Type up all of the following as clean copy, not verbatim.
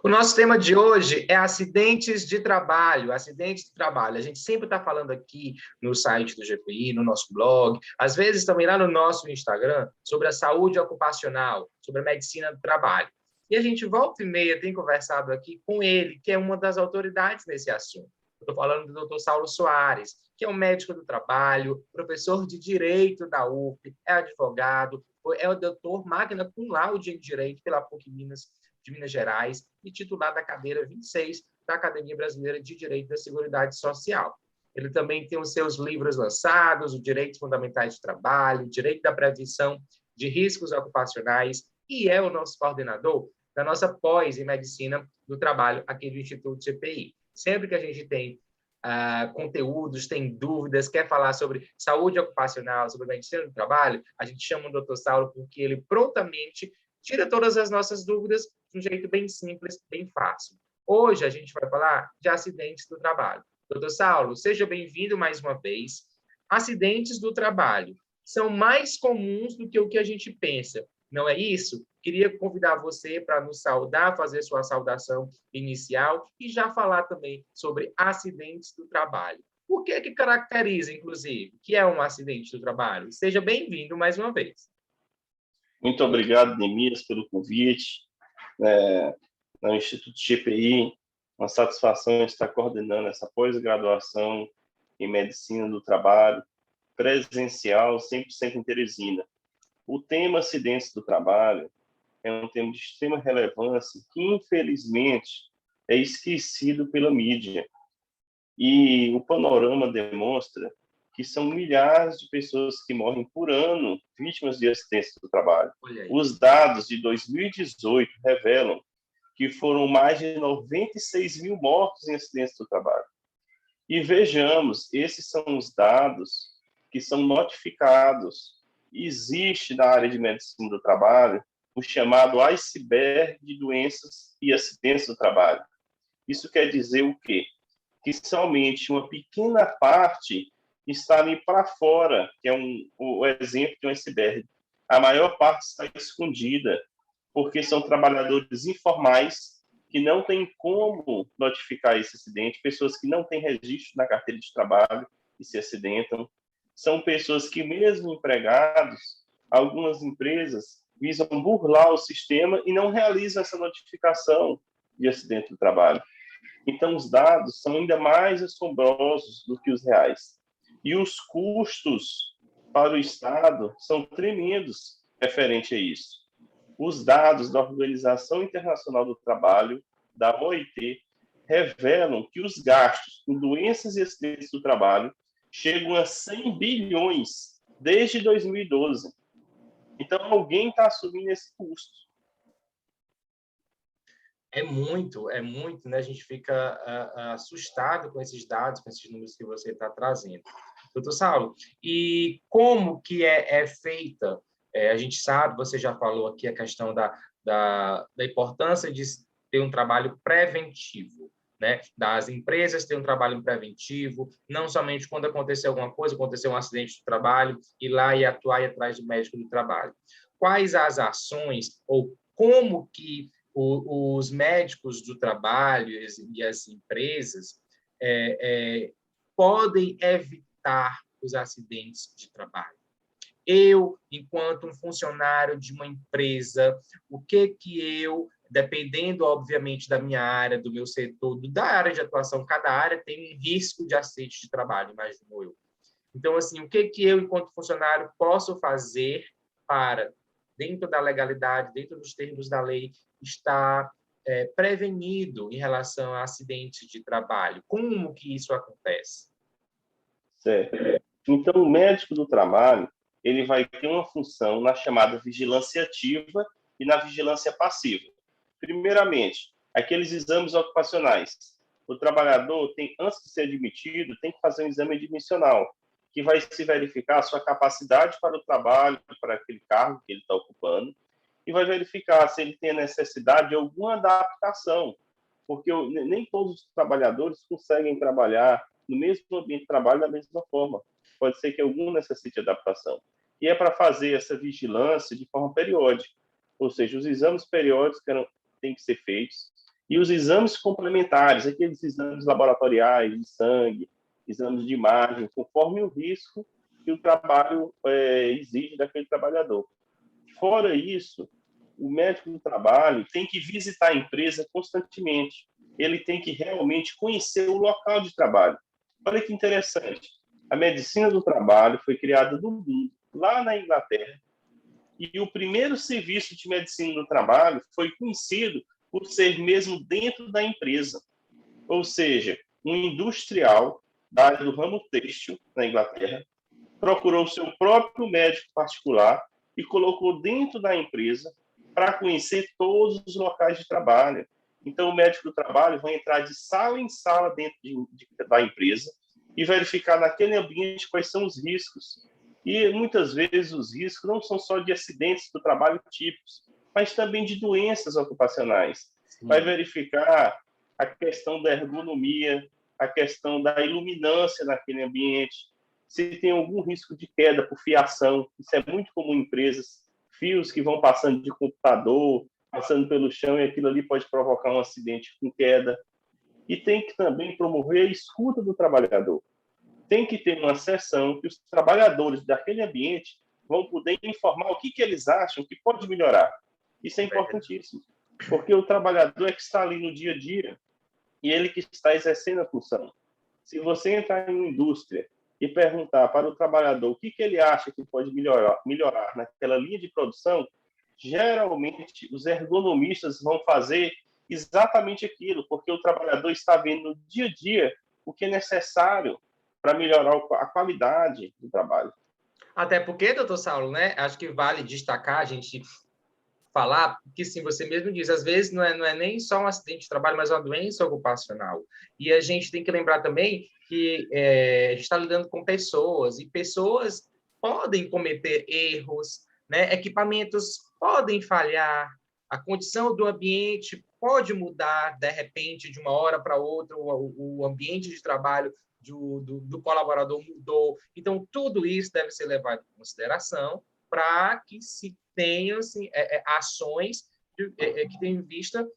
O nosso tema de hoje é acidentes de trabalho, acidentes de trabalho. A gente sempre está falando aqui no site do GPI, no nosso blog, às vezes também lá no nosso Instagram, sobre a saúde ocupacional, sobre a medicina do trabalho. E a gente volta e meia tem conversado aqui com ele, que é uma das autoridades nesse assunto. Eu estou falando do Dr. Saulo Soares, que é um médico do trabalho, professor de Direito da UF, é advogado, é o doutor magna cum laude em Direito pela PUC de Minas Gerais e titular da cadeira 26 da Academia Brasileira de Direito da Seguridade Social. Ele também tem os seus livros lançados, o Direitos Fundamentais de Trabalho, o Direito da Prevenção de Riscos Ocupacionais, e é o nosso coordenador da nossa pós em Medicina do Trabalho aqui do Instituto GPI. Sempre que a gente tem conteúdos, tem dúvidas, quer falar sobre saúde ocupacional, sobre medicina do trabalho, a gente chama o Dr. Saulo porque ele prontamente tira todas as nossas dúvidas de um jeito bem simples, bem fácil. Hoje a gente vai falar de acidentes do trabalho. Dr. Saulo, seja bem-vindo mais uma vez. Acidentes do trabalho são mais comuns do que o que a gente pensa, não é isso? Queria convidar você para nos saudar, fazer sua saudação inicial e já falar também sobre acidentes do trabalho. O que é que caracteriza, inclusive, que é um acidente do trabalho? Seja bem-vindo mais uma vez. Muito obrigado, Neemias, pelo convite. No Instituto GPI, uma satisfação estar coordenando essa pós-graduação em Medicina do Trabalho, presencial, 100% em Teresina. O tema acidentes do trabalho é um tema de extrema relevância que, infelizmente, é esquecido pela mídia. E o panorama demonstra que são milhares de pessoas que morrem por ano vítimas de acidentes do trabalho. Os dados de 2018 revelam que foram mais de 96 mil mortos em acidentes do trabalho. E vejamos, esses são os dados que são notificados. Existe na área de medicina do trabalho o chamado iceberg de doenças e acidentes do trabalho. Isso quer dizer o quê? Que somente uma pequena parte está ali para fora, que é o exemplo de um iceberg. A maior parte está escondida, porque são trabalhadores informais que não têm como notificar esse acidente, pessoas que não têm registro na carteira de trabalho e se acidentam. São pessoas que, mesmo empregados, algumas empresas visam burlar o sistema e não realizam essa notificação de acidente do trabalho. Então, os dados são ainda mais assombrosos do que os reais. E os custos para o Estado são tremendos referente a isso. Os dados da Organização Internacional do Trabalho, da OIT, revelam que os gastos com doenças e acidentes do trabalho chegam a 100 bilhões desde 2012. Então, alguém está assumindo esse custo. É muito, né? A gente fica assustado com esses dados, com esses números que você está trazendo. Doutor Saulo, e como que é feita? A gente sabe, você já falou aqui a questão da importância de ter um trabalho preventivo, né? Das empresas ter um trabalho preventivo, não somente quando acontecer alguma coisa, acontecer um acidente de trabalho, ir lá e atuar e atrás do médico do trabalho. Quais as ações ou como que os médicos do trabalho e as empresas podem evitar os acidentes de trabalho? Eu, enquanto um funcionário de uma empresa, o que eu, dependendo, obviamente, da minha área, do meu setor, da área de atuação, cada área tem um risco de acidente de trabalho, imagino eu. Então, assim, o que eu, enquanto funcionário, posso fazer para, dentro da legalidade, dentro dos termos da lei, estar prevenido em relação a acidentes de trabalho? Como que isso acontece? Certo. Então, o médico do trabalho, ele vai ter uma função na chamada vigilância ativa e na vigilância passiva. Primeiramente, aqueles exames ocupacionais. O trabalhador tem, antes de ser admitido, tem que fazer um exame admissional, que vai se verificar a sua capacidade para o trabalho, para aquele cargo que ele está ocupando, e vai verificar se ele tem a necessidade de alguma adaptação, porque nem todos os trabalhadores conseguem trabalhar no mesmo ambiente de trabalho da mesma forma. Pode ser que algum necessite adaptação. E é para fazer essa vigilância de forma periódica, ou seja, os exames periódicos têm que ser feitos, E os exames complementares, aqueles exames laboratoriais de sangue, exames de imagem, conforme o risco que o trabalho exige daquele trabalhador. Fora isso, o médico do trabalho tem que visitar a empresa constantemente. Ele tem que realmente conhecer o local de trabalho. Olha que interessante. A medicina do trabalho foi criada no mundo, lá na Inglaterra, e o primeiro serviço de medicina do trabalho foi conhecido por ser mesmo dentro da empresa. Ou seja, um industrial da área do ramo têxtil, na Inglaterra, procurou seu próprio médico particular e colocou dentro da empresa para conhecer todos os locais de trabalho. Então, o médico do trabalho vai entrar de sala em sala dentro da empresa e verificar naquele ambiente quais são os riscos. E, muitas vezes, os riscos não são só de acidentes do trabalho típicos, mas também de doenças ocupacionais. Sim. Vai verificar a questão da ergonomia, a questão da iluminância naquele ambiente, se tem algum risco de queda por fiação. Isso é muito comum em empresas. Fios que vão passando de computador, passando pelo chão, e aquilo ali pode provocar um acidente com queda. E tem que também promover a escuta do trabalhador. Tem que ter uma sessão que os trabalhadores daquele ambiente vão poder informar o que eles acham que pode melhorar. Isso é importantíssimo, porque o trabalhador é que está ali no dia a dia e ele que está exercendo a função. Se você entrar em uma indústria e perguntar para o trabalhador o que ele acha que pode melhorar naquela linha de produção, geralmente os ergonomistas vão fazer exatamente aquilo, porque o trabalhador está vendo no dia a dia o que é necessário para melhorar a qualidade do trabalho. Até porque, doutor Saulo, né, acho que vale destacar a gente falar, que sim, você mesmo diz, às vezes não é nem só um acidente de trabalho, mas uma doença ocupacional. E a gente tem que lembrar também que a gente está lidando com pessoas, e pessoas podem cometer erros, né? Equipamentos podem falhar, a condição do ambiente pode mudar, de repente, de uma hora para outra, o ambiente de trabalho do colaborador mudou. Então, tudo isso deve ser levado em consideração para que se tenham assim, ações que tenham em vista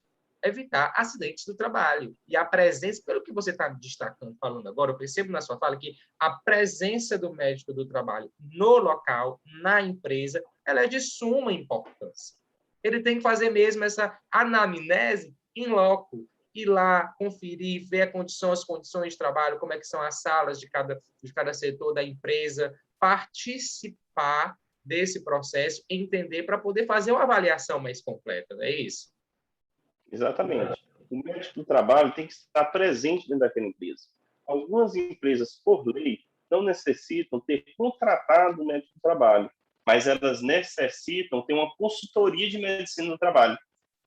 evitar acidentes do trabalho. E a presença, pelo que você está destacando, falando agora, eu percebo na sua fala que a presença do médico do trabalho no local, na empresa, ela é de suma importância. Ele tem que fazer mesmo essa anamnese em loco, ir lá, conferir, ver as condições de trabalho, como é que são as salas de cada setor da empresa, participar desse processo, entender para poder fazer uma avaliação mais completa, não é isso? Exatamente. O médico do trabalho tem que estar presente dentro daquela empresa. Algumas empresas, por lei, não necessitam ter contratado o médico do trabalho, mas elas necessitam ter uma consultoria de medicina do trabalho.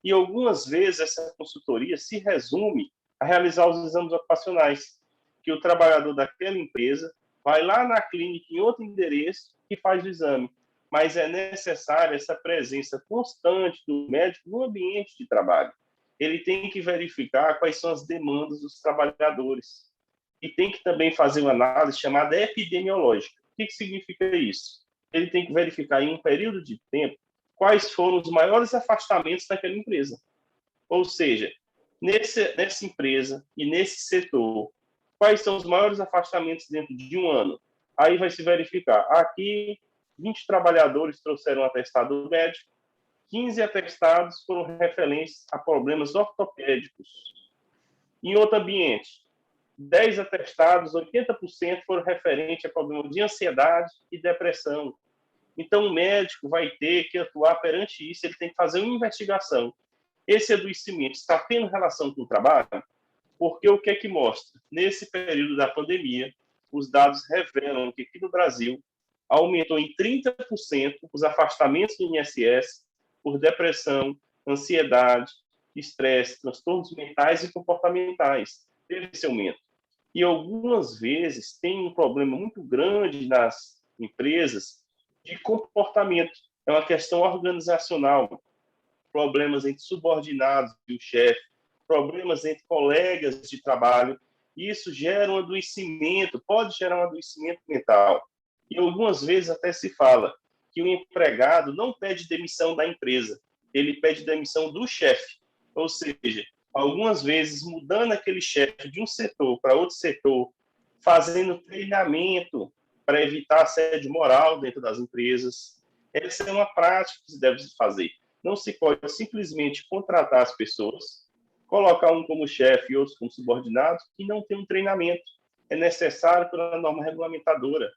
E algumas vezes essa consultoria se resume a realizar os exames ocupacionais, que o trabalhador daquela empresa vai lá na clínica em outro endereço e faz o exame. Mas é necessária essa presença constante do médico no ambiente de trabalho. Ele tem que verificar quais são as demandas dos trabalhadores. E tem que também fazer uma análise chamada epidemiológica. O que significa isso? Ele tem que verificar em um período de tempo quais foram os maiores afastamentos daquela empresa. Ou seja, nessa empresa e nesse setor, quais são os maiores afastamentos dentro de um ano? Aí vai se verificar. Aqui, 20 trabalhadores trouxeram um atestado médico, 15 atestados foram referentes a problemas ortopédicos. Em outro ambiente, 10 atestados, 80% foram referentes a problemas de ansiedade e depressão. Então, o médico vai ter que atuar perante isso, ele tem que fazer uma investigação. Esse adoecimento está tendo relação com o trabalho? Porque o que é que mostra? Nesse período da pandemia, os dados revelam que aqui no Brasil aumentou em 30% os afastamentos do INSS por depressão, ansiedade, estresse, transtornos mentais e comportamentais. Teve esse aumento. E algumas vezes tem um problema muito grande nas empresas de comportamento. É uma questão organizacional. Problemas entre subordinados e o chefe, problemas entre colegas de trabalho. Isso gera um adoecimento, pode gerar um adoecimento mental. E algumas vezes até se fala que o empregado não pede demissão da empresa, ele pede demissão do chefe. Ou seja, algumas vezes mudando aquele chefe de um setor para outro setor, fazendo treinamento para evitar assédio moral dentro das empresas. Essa é uma prática que se deve fazer. Não se pode simplesmente contratar as pessoas, colocar um como chefe e outros como subordinados e não ter um treinamento. É necessário pela norma regulamentadora.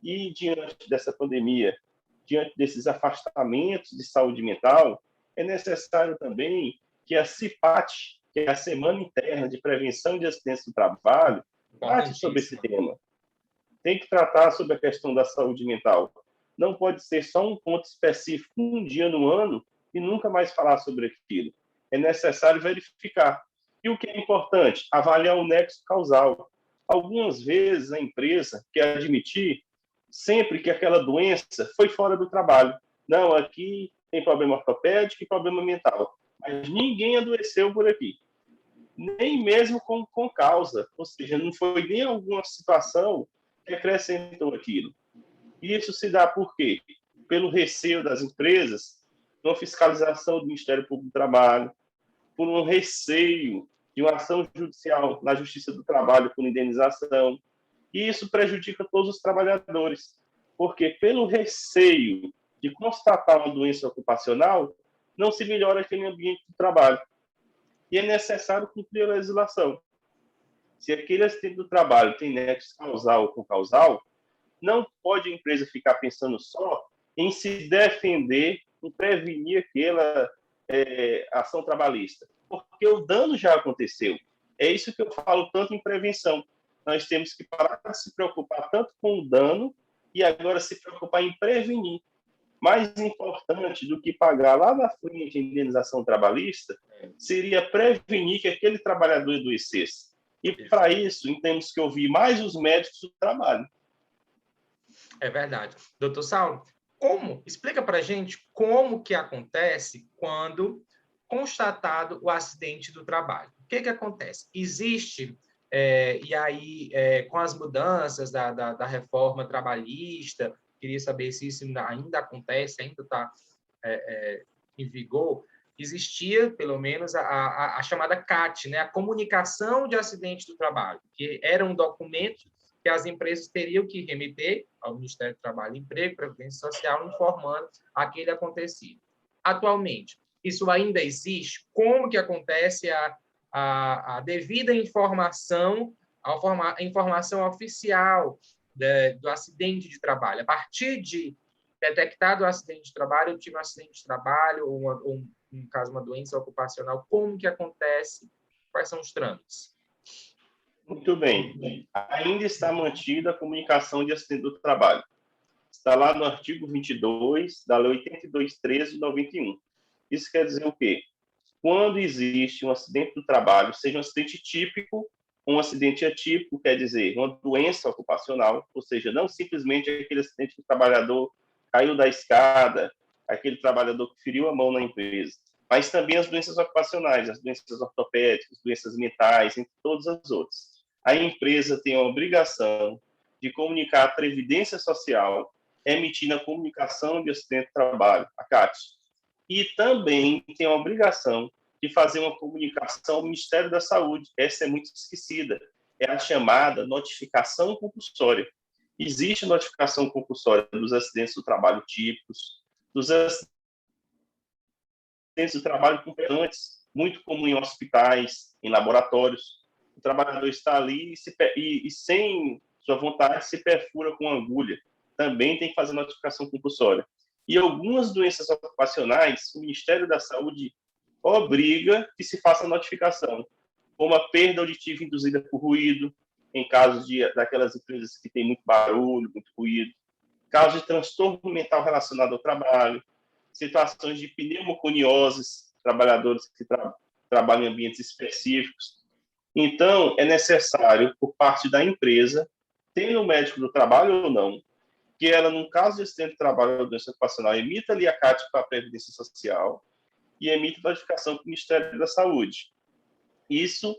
E diante dessa pandemia, diante desses afastamentos de saúde mental, é necessário também que a CIPAT, que é a Semana Interna de Prevenção de Acidentes do Trabalho, trate sobre esse tema. Tem que tratar sobre a questão da saúde mental. Não pode ser só um ponto específico, um dia no ano, e nunca mais falar sobre aquilo. É necessário verificar. E o que é importante? Avaliar o nexo causal. Algumas vezes a empresa quer admitir sempre que aquela doença foi fora do trabalho. Não, aqui tem problema ortopédico e problema mental. Mas ninguém adoeceu por aqui. Nem mesmo com causa. Ou seja, não foi nem alguma situação que acrescentou aquilo. E isso se dá por quê? Pelo receio das empresas, uma fiscalização do Ministério Público do Trabalho, por um receio de uma ação judicial na Justiça do Trabalho por indenização. E isso prejudica todos os trabalhadores, porque pelo receio de constatar uma doença ocupacional, não se melhora aquele ambiente de trabalho. E é necessário cumprir a legislação. Se aquele acidente do trabalho tem nexo causal com causal, não pode a empresa ficar pensando só em se defender, em prevenir aquela ação trabalhista, porque o dano já aconteceu. É isso que eu falo tanto em prevenção. Nós temos que parar de se preocupar tanto com o dano e agora se preocupar em prevenir. Mais importante do que pagar lá na frente a indenização trabalhista seria prevenir que aquele trabalhador adoecesse. E, para isso, temos que ouvir mais os médicos do trabalho. É verdade. Doutor Saulo, explica para a gente como que acontece quando constatado o acidente do trabalho. O que acontece? Existe, e aí, com as mudanças da reforma trabalhista, queria saber se isso ainda acontece, ainda está em vigor, existia, pelo menos, a chamada CAT, né? A Comunicação de Acidente do Trabalho, que era um documento que as empresas teriam que remeter ao Ministério do Trabalho e Emprego, Previdência Social, informando aquele acontecido. Atualmente, isso ainda existe? Como que acontece a devida informação, a informação oficial do acidente de trabalho? A partir de detectado o acidente de trabalho, eu tive um acidente de trabalho, ou no caso, uma doença ocupacional, como que acontece? Quais são os trâmites? Muito bem. Ainda está mantida a comunicação de acidente do trabalho. Está lá no artigo 22 da Lei 82.13 de 91. Isso quer dizer o quê? Quando existe um acidente do trabalho, seja um acidente típico ou um acidente atípico, quer dizer, uma doença ocupacional, ou seja, não simplesmente aquele acidente que o trabalhador caiu da escada, aquele trabalhador que feriu a mão na empresa, mas também as doenças ocupacionais, as doenças ortopédicas, doenças mentais, entre todas as outras. A empresa tem a obrigação de comunicar à Previdência Social, emitindo a comunicação de acidente de trabalho, a CAT. E também tem a obrigação de fazer uma comunicação ao Ministério da Saúde. Essa é muito esquecida. É a chamada notificação compulsória. Existe notificação compulsória dos acidentes do trabalho típicos, dos acidentes do trabalho completantes, muito comum em hospitais, em laboratórios. O trabalhador está ali e sem sua vontade, se perfura com agulha. Também tem que fazer notificação compulsória. E algumas doenças ocupacionais, o Ministério da Saúde obriga que se faça notificação, como a perda auditiva induzida por ruído, em casos daquelas empresas que têm muito barulho, muito ruído, casos de transtorno mental relacionado ao trabalho, situações de pneumoconioses, trabalhadores que trabalham em ambientes específicos. Então, é necessário, por parte da empresa, tendo o médico do trabalho ou não, que ela, num caso de acidente de trabalho ou doença ocupacional, emita ali a CAT para a Previdência Social e emita notificação para o Ministério da Saúde. Isso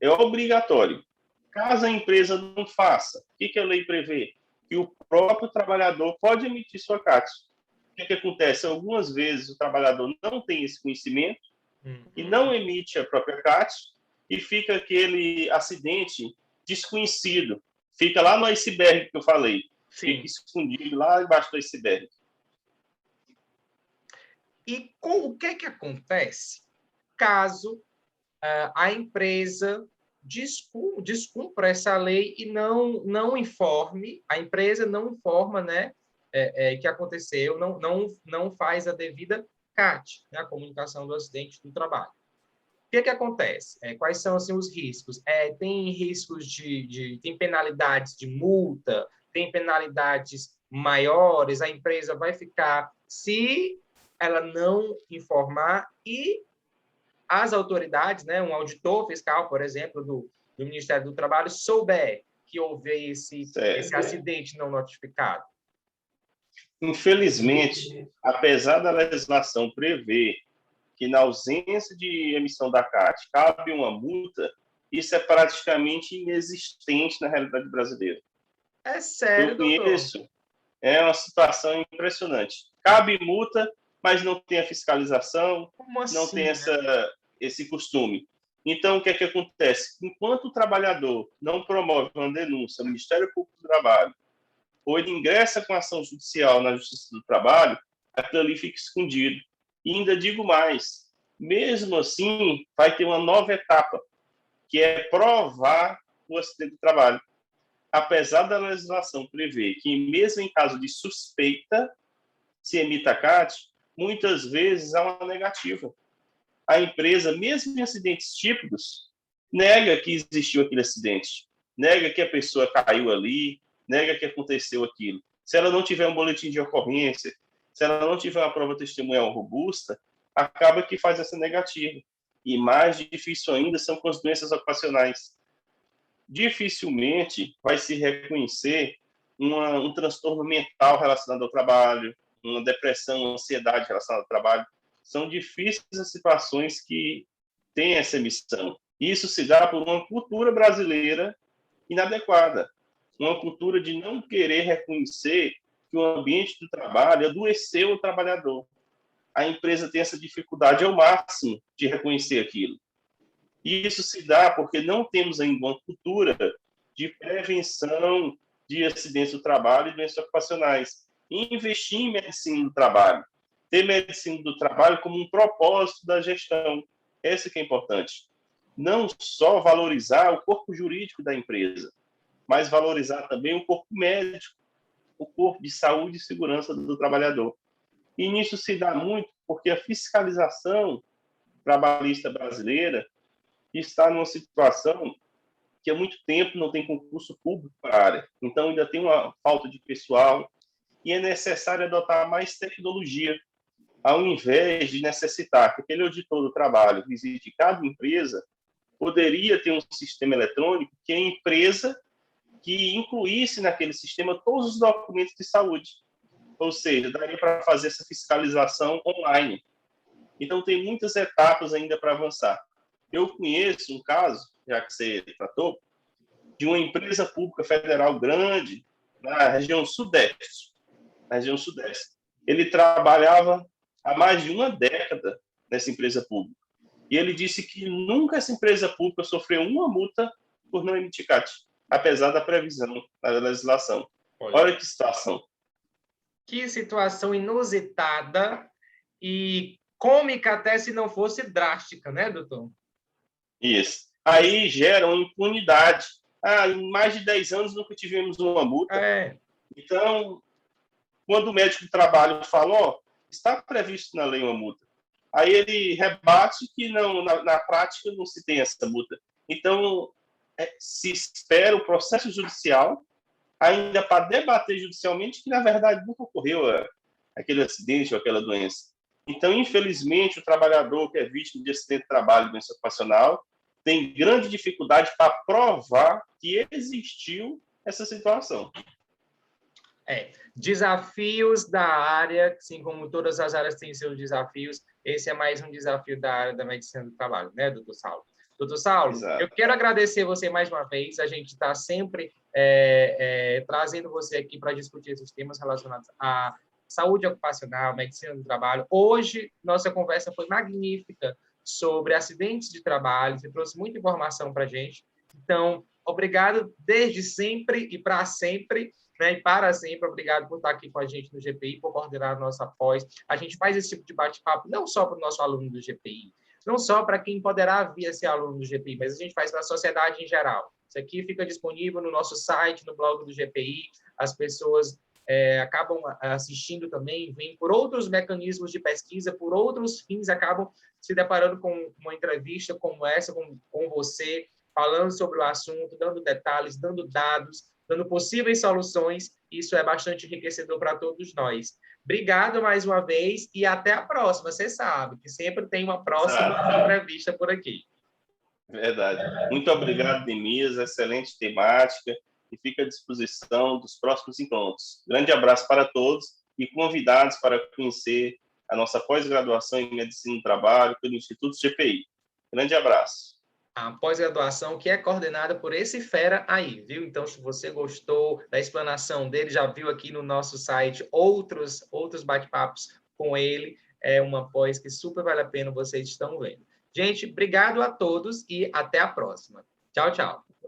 é obrigatório. Caso a empresa não faça, o que a lei prevê? Que o próprio trabalhador pode emitir sua CAT. O que acontece? Algumas vezes o trabalhador não tem esse conhecimento e não emite a própria CAT, e fica aquele acidente desconhecido. Fica lá no iceberg que eu falei. Sim. Fica escondido lá embaixo do iceberg. E o que é que acontece caso a empresa descumpra essa lei e não informe, a empresa não informa, né, que aconteceu, não faz a devida CAT, né, a comunicação do acidente do trabalho. O que acontece? Quais são assim, os riscos? Tem riscos tem penalidades de multa, tem penalidades maiores, a empresa vai ficar, se ela não informar, e as autoridades, né, um auditor fiscal, por exemplo, do Ministério do Trabalho, souber que houve esse acidente não notificado. Infelizmente, apesar da legislação prever que na ausência de emissão da CAT cabe uma multa, isso é praticamente inexistente na realidade brasileira. É sério, eu conheço, doutor? É uma situação impressionante. Cabe multa, mas não tem a fiscalização, assim, não tem esse costume. Então, o que é que acontece? Enquanto o trabalhador não promove uma denúncia ao Ministério Público do Trabalho, ou ele ingressa com ação judicial na Justiça do Trabalho, aquilo ali fica escondido. E ainda digo mais, mesmo assim, vai ter uma nova etapa, que é provar o acidente do trabalho. Apesar da legislação prever que, mesmo em caso de suspeita, se emita a CAT, muitas vezes há uma negativa. A empresa, mesmo em acidentes típicos, nega que existiu aquele acidente, nega que a pessoa caiu ali, nega que aconteceu aquilo. Se ela não tiver um boletim de ocorrência, se ela não tiver uma prova testemunhal robusta, acaba que faz essa negativa. E mais difícil ainda são com as doenças ocupacionais. Dificilmente vai se reconhecer um transtorno mental relacionado ao trabalho, uma depressão, uma ansiedade relacionada ao trabalho. São difíceis as situações que têm essa emissão. Isso se dá por uma cultura brasileira inadequada, uma cultura de não querer reconhecer que o ambiente do trabalho adoeceu o trabalhador. A empresa tem essa dificuldade ao máximo de reconhecer aquilo. E isso se dá porque não temos ainda uma cultura de prevenção de acidentes do trabalho e doenças ocupacionais. E investir em medicina do trabalho, ter medicina do trabalho como um propósito da gestão. Esse que é importante. Não só valorizar o corpo jurídico da empresa, mas valorizar também o corpo médico, o corpo de saúde e segurança do trabalhador. E nisso se dá muito porque a fiscalização trabalhista brasileira está numa situação que há muito tempo não tem concurso público para a área. Então, ainda tem uma falta de pessoal e é necessário adotar mais tecnologia, ao invés de necessitar que aquele auditor do trabalho visite cada empresa, poderia ter um sistema eletrônico que a empresa que incluísse naquele sistema todos os documentos de saúde. Ou seja, daria para fazer essa fiscalização online. Então, tem muitas etapas ainda para avançar. Eu conheço um caso, já que você tratou, de uma empresa pública federal grande na região sudeste. Ele trabalhava há mais de uma década nessa empresa pública. E ele disse que nunca essa empresa pública sofreu uma multa por não emitir CAT, apesar da previsão da legislação. Olha que situação. Que situação inusitada e cômica até se não fosse drástica, né, doutor? Isso. Aí gera uma impunidade. Em mais de 10 anos nunca tivemos uma multa. Então, quando o médico do trabalho fala, está previsto na lei uma multa, aí ele rebate que não, na prática não se tem essa multa. Então, se espera o processo judicial ainda para debater judicialmente que, na verdade, nunca ocorreu aquele acidente ou aquela doença. Então, infelizmente, o trabalhador que é vítima de acidente de trabalho e doença ocupacional tem grande dificuldade para provar que existiu essa situação. Desafios da área, assim como todas as áreas têm seus desafios, esse é mais um desafio da área da medicina do trabalho, né, doutor Saulo? Doutor Saulo, exato. Eu quero agradecer você mais uma vez, a gente está sempre trazendo você aqui para discutir esses temas relacionados à saúde ocupacional, medicina do trabalho. Hoje, nossa conversa foi magnífica, sobre acidentes de trabalho, você trouxe muita informação para a gente. Então, obrigado desde sempre e para sempre, né? E para sempre, obrigado por estar aqui com a gente no GPI, por coordenar a nossa pós. A gente faz esse tipo de bate-papo não só para o nosso aluno do GPI, não só para quem poderá vir a ser aluno do GPI, mas a gente faz para a sociedade em geral. Isso aqui fica disponível no nosso site, no blog do GPI, as pessoas acabam assistindo também, vêm por outros mecanismos de pesquisa, por outros fins, acabam se deparando com uma entrevista como essa, com você, falando sobre o assunto, dando detalhes, dando dados, dando possíveis soluções. Isso é bastante enriquecedor para todos nós. Obrigado mais uma vez e até a próxima. Você sabe que sempre tem uma próxima entrevista por aqui. Verdade. Muito obrigado, Neemias. Excelente temática e fica à disposição dos próximos encontros. Grande abraço para todos e convidados para conhecer a nossa pós-graduação em Medicina do Trabalho pelo Instituto GPI. Grande abraço. A pós-graduação que é coordenada por esse fera aí, viu? Então, se você gostou da explanação dele, já viu aqui no nosso site outros bate-papos com ele, é uma pós que super vale a pena, vocês estão vendo. Gente, obrigado a todos e até a próxima. Tchau, tchau.